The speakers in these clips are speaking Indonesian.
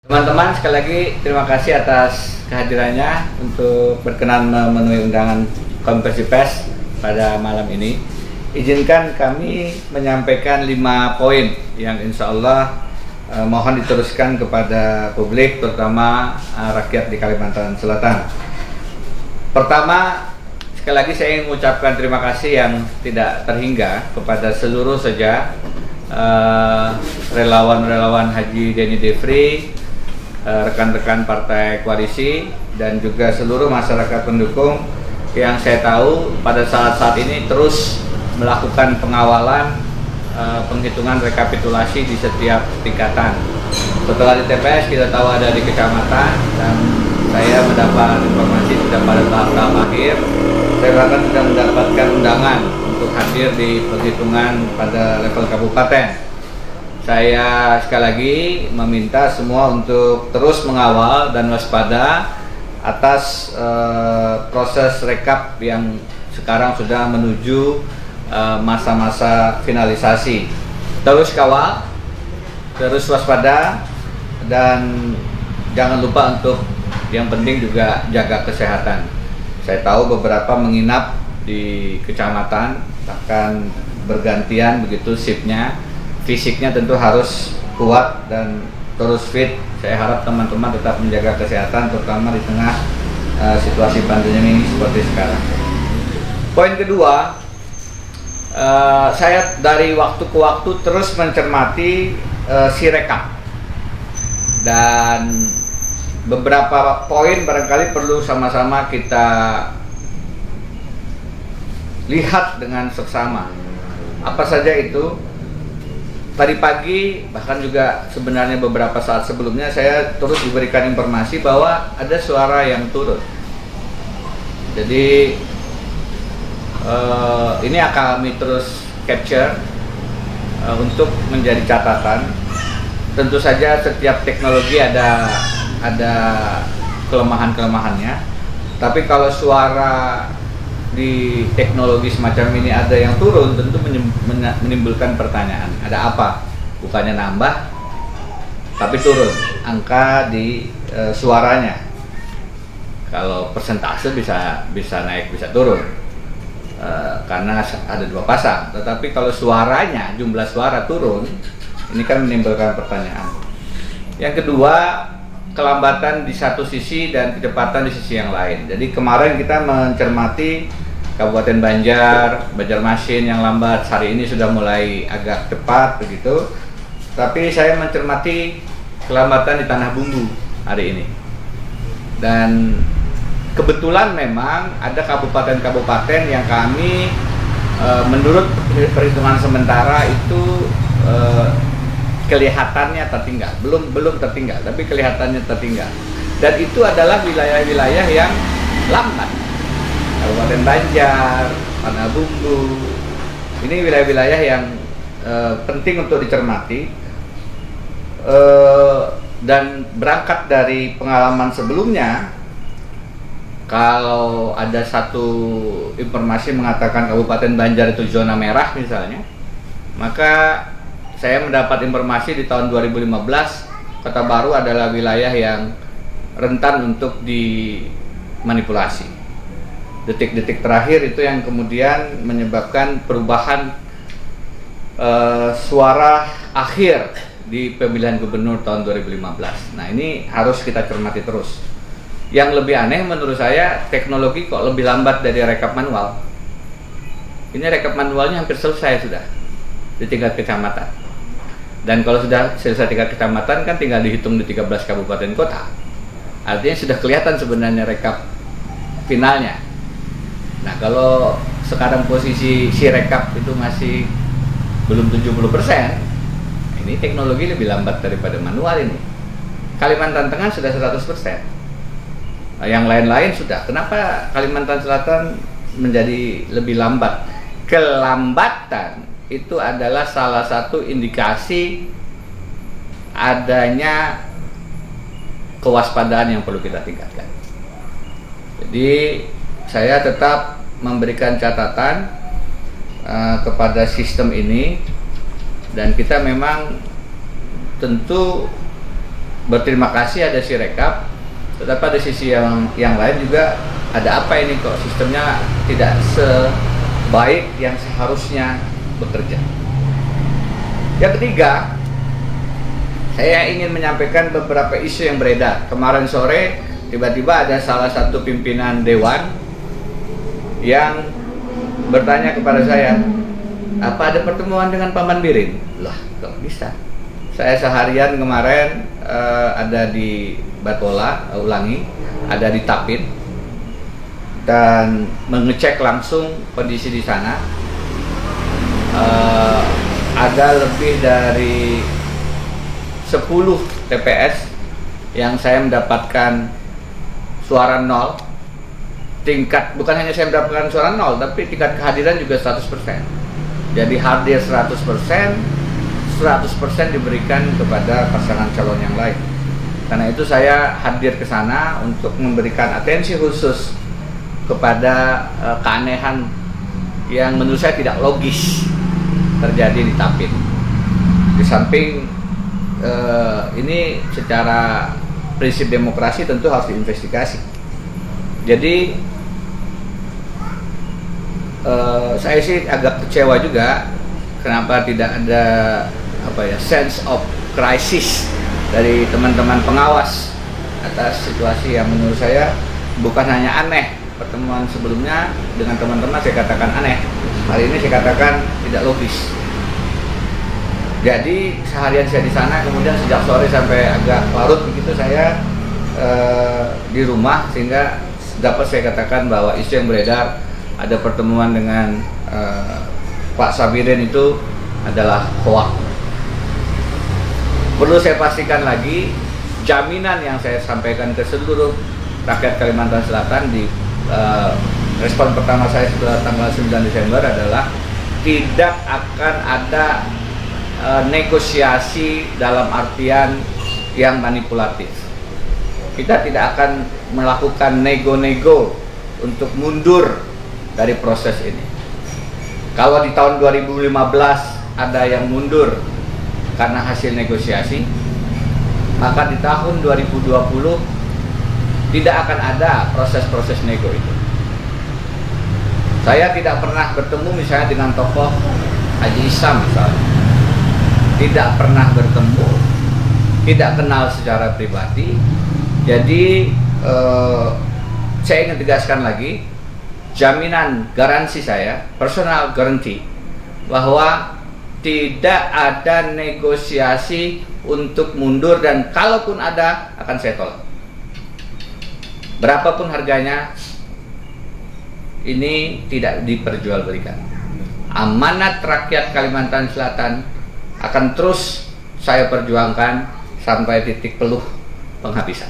Teman-teman, sekali lagi terima kasih atas kehadirannya untuk berkenan memenuhi undangan konferensi pers pada malam ini. Izinkan kami menyampaikan 5 poin yang insya Allah mohon diteruskan kepada publik, terutama rakyat di Kalimantan Selatan. Pertama, sekali lagi saya ingin mengucapkan terima kasih yang tidak terhingga kepada seluruh saja relawan-relawan Haji Denny Defri, rekan-rekan partai koalisi, dan juga seluruh masyarakat pendukung yang saya tahu pada saat-saat ini terus melakukan pengawalan penghitungan rekapitulasi di setiap tingkatan. Setelah di TPS kita tahu ada di kecamatan, dan saya mendapat informasi sudah pada tahap akhir. Saya bahkan sudah mendapatkan undangan untuk hadir di penghitungan pada level kabupaten. Saya sekali lagi meminta semua untuk terus mengawal dan waspada atas proses rekap yang sekarang sudah menuju masa-masa finalisasi. Terus kawal, terus waspada, dan jangan lupa untuk yang penting juga jaga kesehatan. Saya tahu beberapa menginap di kecamatan, bahkan bergantian begitu shiftnya. Fisiknya tentu harus kuat dan terus fit. Saya harap teman-teman tetap menjaga kesehatan, terutama di tengah situasi pandemi ini seperti sekarang. Poin kedua, saya dari waktu ke waktu terus mencermati Sirekap, dan beberapa poin barangkali perlu sama-sama kita lihat dengan seksama. Apa saja itu? Tadi pagi, bahkan juga sebenarnya beberapa saat sebelumnya, saya terus diberikan informasi bahwa ada suara yang turun. Jadi ini akan kami terus capture untuk menjadi catatan. Tentu saja setiap teknologi ada kelemahan-kelemahannya. Tapi kalau suara di teknologi semacam ini ada yang turun, tentu menimbulkan pertanyaan, ada apa? Bukannya nambah, tapi turun angka di suaranya. Kalau persentase bisa naik, bisa turun, karena ada 2 pasang. Tetapi kalau suaranya, jumlah suara turun, ini kan menimbulkan pertanyaan. Yang kedua, kelambatan di satu sisi dan kecepatan di sisi yang lain. Jadi kemarin kita mencermati Kabupaten Banjarmasin yang lambat, hari ini sudah mulai agak cepat begitu. Tapi saya mencermati kelambatan di Tanah Bumbu hari ini. Dan kebetulan memang ada kabupaten-kabupaten yang kami menurut perhitungan sementara itu kelihatannya tertinggal, belum tertinggal, tapi kelihatannya tertinggal. Dan itu adalah wilayah-wilayah yang lambat. Kabupaten Banjar, Tanah Bumbu, ini wilayah-wilayah yang penting untuk dicermati. Dan berangkat dari pengalaman sebelumnya, kalau ada satu informasi mengatakan Kabupaten Banjar itu zona merah misalnya, maka saya mendapat informasi di tahun 2015 Kota Baru adalah wilayah yang rentan untuk dimanipulasi. Detik-detik terakhir itu yang kemudian menyebabkan perubahan suara akhir di pemilihan gubernur tahun 2015. Nah, ini harus kita cermati terus. Yang lebih aneh menurut saya, teknologi kok lebih lambat dari rekap manual. Ini rekap manualnya hampir selesai sudah di tingkat kecamatan. Dan kalau sudah selesai tingkat kecamatan kan tinggal dihitung di 13 kabupaten kota. Artinya sudah kelihatan sebenarnya rekap finalnya. Nah, kalau sekarang posisi Sirekap itu masih belum 70%, ini teknologi lebih lambat daripada manual ini. Kalimantan Tengah sudah 100%. Nah, yang lain-lain sudah. Kenapa Kalimantan Selatan menjadi lebih lambat? Kelambatan itu adalah salah satu indikasi adanya kewaspadaan yang perlu kita tingkatkan. Jadi saya tetap memberikan catatan kepada sistem ini, dan kita memang tentu berterima kasih ada Sirekap, tetapi ada sisi yang lain juga, ada apa ini kok sistemnya tidak sebaik yang seharusnya bekerja. Yang ketiga, saya ingin menyampaikan beberapa isu yang beredar. Kemarin sore tiba-tiba ada salah satu pimpinan dewan yang bertanya kepada saya, apa ada pertemuan dengan Pak Manbirin? Lah, kok bisa? Saya seharian kemarin ada di Batola, Ulangi, ada di Tapin, dan mengecek langsung kondisi di sana. Ada lebih dari 10 TPS yang saya mendapatkan suara nol. Tingkat, bukan hanya saya mendapatkan suara nol, tapi tingkat kehadiran juga 100%. Jadi hadir 100%, 100% diberikan kepada pasangan calon yang lain. Karena itu saya hadir ke sana untuk memberikan atensi khusus kepada keanehan yang menurut saya tidak logis terjadi di Tapin. Di samping ini secara prinsip demokrasi tentu harus diinvestigasi. Jadi saya sih agak kecewa juga kenapa tidak ada sense of crisis dari teman-teman pengawas atas situasi yang menurut saya bukan hanya aneh. Pertemuan sebelumnya dengan teman-teman saya katakan aneh, hari ini saya katakan tidak logis. Jadi seharian saya di sana, kemudian sejak sore sampai agak larut begitu saya di rumah, sehingga dapat saya katakan bahwa isu yang beredar ada pertemuan dengan Pak Sabirin itu adalah hoax. Perlu saya pastikan lagi, jaminan yang saya sampaikan ke seluruh rakyat Kalimantan Selatan di respon pertama saya setelah tanggal 9 Desember adalah tidak akan ada negosiasi dalam artian yang manipulatif. Kita tidak akan melakukan nego-nego untuk mundur dari proses ini. Kalau di tahun 2015 ada yang mundur karena hasil negosiasi, maka di tahun 2020 tidak akan ada proses-proses nego itu. Saya tidak pernah bertemu misalnya dengan tokoh Haji Isam misalnya. Tidak pernah bertemu, tidak kenal secara pribadi. Jadi saya ingin tegaskan lagi, jaminan garansi saya, personal guarantee, bahwa tidak ada negosiasi untuk mundur, dan kalaupun ada akan saya tolak. Berapapun harganya, ini tidak diperjualbelikan. Amanat rakyat Kalimantan Selatan akan terus saya perjuangkan sampai titik peluh penghabisan.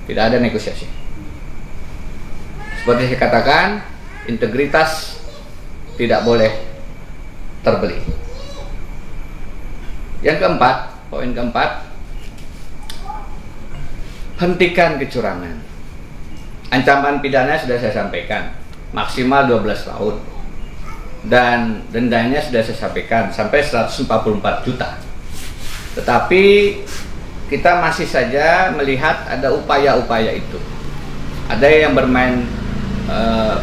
Tidak ada negosiasi. Seperti saya katakan, integritas tidak boleh terbeli. Yang keempat, poin keempat, hentikan kecurangan. Ancaman pidana sudah saya sampaikan, maksimal 12 tahun. Dan dendanya sudah saya sampaikan, sampai 144 juta. Tetapi kita masih saja melihat ada upaya-upaya itu. Ada yang bermain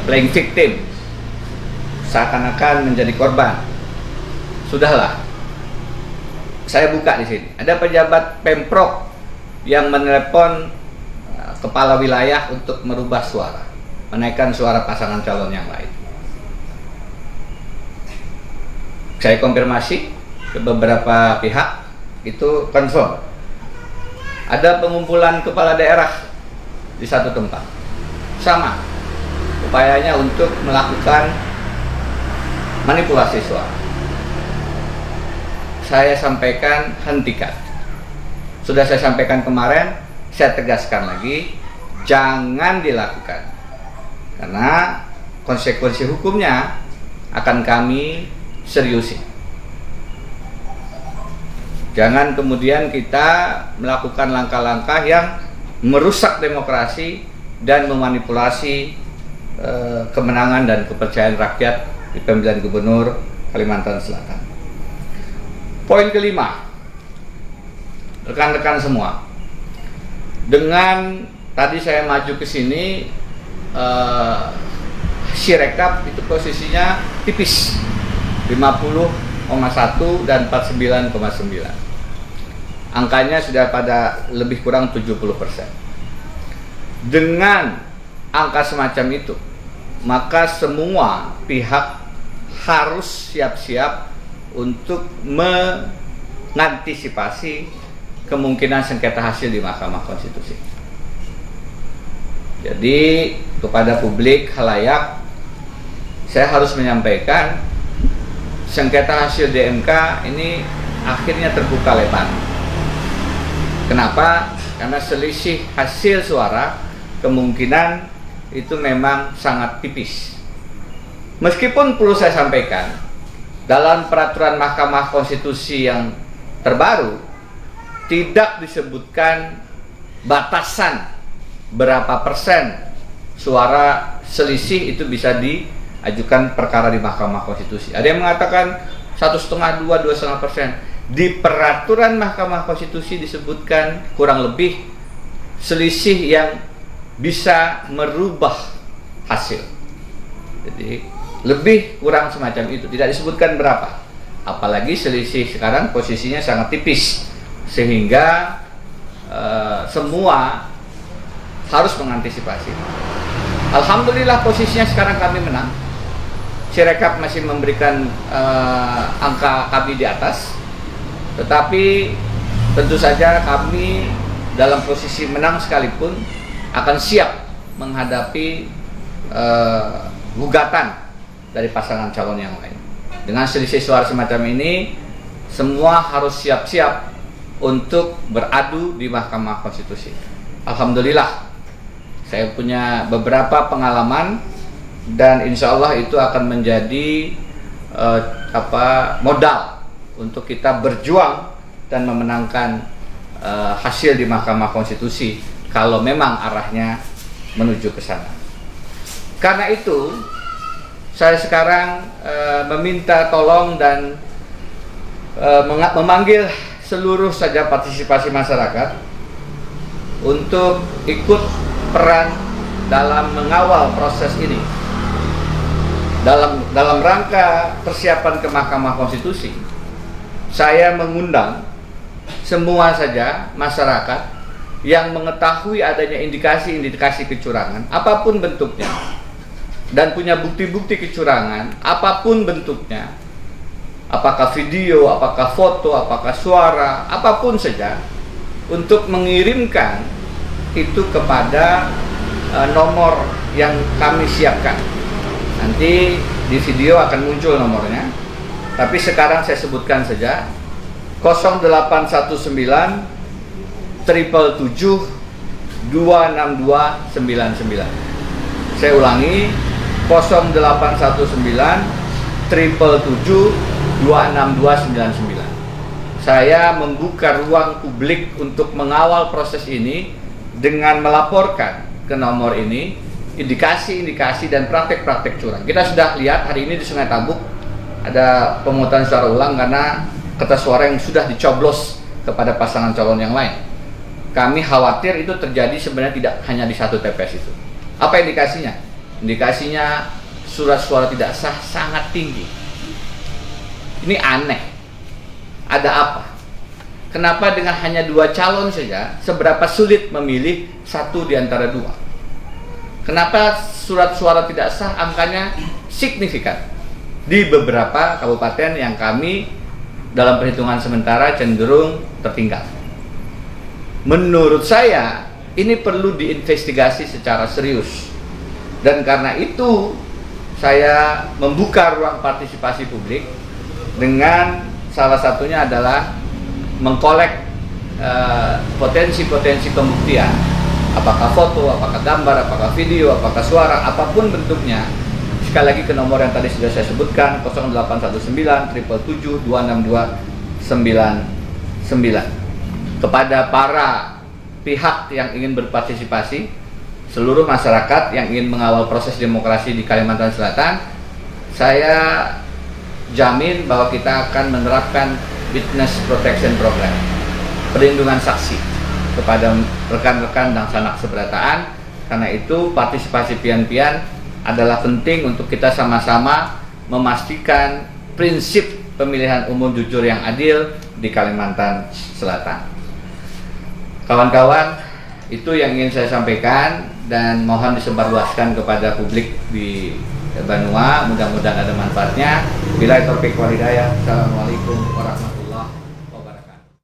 playing victim, seakan-akan menjadi korban. Sudahlah, saya buka di sini. Ada pejabat Pemprov yang menelepon kepala wilayah untuk merubah suara, menaikkan suara pasangan calon yang lain. Saya konfirmasi ke beberapa pihak, itu confirm. Ada pengumpulan kepala daerah di satu tempat, sama upayanya untuk melakukan manipulasi suara. Saya sampaikan, hentikan. Sudah saya sampaikan kemarin, saya tegaskan lagi, jangan dilakukan, karena konsekuensi hukumnya akan kami seriusi. Jangan kemudian kita melakukan langkah-langkah yang merusak demokrasi dan memanipulasi kemenangan dan kepercayaan rakyat di pemilihan gubernur Kalimantan Selatan. Poin kelima, rekan-rekan semua, dengan tadi saya maju ke sini, Sirekap itu posisinya tipis 50,1 dan 49,9. Angkanya sudah pada lebih kurang 70%. Dengan angka semacam itu, maka semua pihak harus siap-siap untuk mengantisipasi kemungkinan sengketa hasil di Mahkamah Konstitusi. Jadi kepada publik khalayak, saya harus menyampaikan sengketa hasil di MK ini akhirnya terbuka lebar. Kenapa? Karena selisih hasil suara kemungkinan itu memang sangat tipis. Meskipun perlu saya sampaikan, dalam peraturan Mahkamah Konstitusi yang terbaru tidak disebutkan batasan berapa persen suara selisih itu bisa diajukan perkara di Mahkamah Konstitusi. Ada yang mengatakan 1,5, 2, 2,5%. Di peraturan Mahkamah Konstitusi disebutkan kurang lebih selisih yang bisa merubah hasil. Jadi lebih kurang semacam itu, tidak disebutkan berapa. Apalagi selisih sekarang posisinya sangat tipis, sehingga semua harus mengantisipasi. Alhamdulillah posisinya sekarang kami menang. Sirekap masih memberikan angka kami di atas, tetapi tentu saja kami dalam posisi menang sekalipun akan siap menghadapi gugatan dari pasangan calon yang lain. Dengan selisih suara semacam ini, semua harus siap-siap untuk beradu di Mahkamah Konstitusi. Alhamdulillah, saya punya beberapa pengalaman dan insya Allah itu akan menjadi modal untuk kita berjuang dan memenangkan hasil di Mahkamah Konstitusi kalau memang arahnya menuju ke sana. Karena itu, saya sekarang meminta tolong dan memanggil seluruh saja partisipasi masyarakat untuk ikut peran dalam mengawal proses ini. Dalam rangka persiapan ke Mahkamah Konstitusi, saya mengundang semua saja masyarakat yang mengetahui adanya indikasi-indikasi kecurangan, apapun bentuknya, dan punya bukti-bukti kecurangan, apapun bentuknya, apakah video, apakah foto, apakah suara, apapun saja, untuk mengirimkan itu kepada nomor yang kami siapkan. Nanti di video akan muncul nomornya, tapi sekarang saya sebutkan saja: 0819 777 26299. Saya ulangi, 0819 777 26299. Saya membuka ruang publik untuk mengawal proses ini dengan melaporkan ke nomor ini indikasi-indikasi dan praktek-praktek curang. Kita sudah lihat hari ini di Sungai Tambuk ada pemungutan suara ulang karena kertas suara yang sudah dicoblos kepada pasangan calon yang lain. Kami khawatir itu terjadi sebenarnya tidak hanya di satu TPS itu. Apa indikasinya? Indikasinya surat suara tidak sah sangat tinggi. Ini aneh. Ada apa? Kenapa dengan hanya 2 calon saja seberapa sulit memilih satu di antara 2? Kenapa surat suara tidak sah angkanya signifikan di beberapa kabupaten yang kami dalam perhitungan sementara cenderung tertinggal? Menurut saya ini perlu diinvestigasi secara serius, dan karena itu saya membuka ruang partisipasi publik dengan salah satunya adalah mengkolek potensi-potensi pembuktian, apakah foto, apakah gambar, apakah video, apakah suara, apapun bentuknya. Sekali lagi ke nomor yang tadi sudah saya sebutkan, 0819 777 26299. Kepada para pihak yang ingin berpartisipasi, seluruh masyarakat yang ingin mengawal proses demokrasi di Kalimantan Selatan, saya jamin bahwa kita akan menerapkan Witness Protection Program. perlindungan saksi kepada rekan-rekan dan sanak seberataan. Karena itu partisipasi pian-pian adalah penting untuk kita sama-sama memastikan prinsip pemilihan umum jujur yang adil di Kalimantan Selatan. Kawan-kawan, itu yang ingin saya sampaikan dan mohon disebarluaskan kepada publik di Banua. Mudah-mudahan ada manfaatnya. Billahi taufiq wal hidayah. Assalamualaikum warahmatullahi wabarakatuh.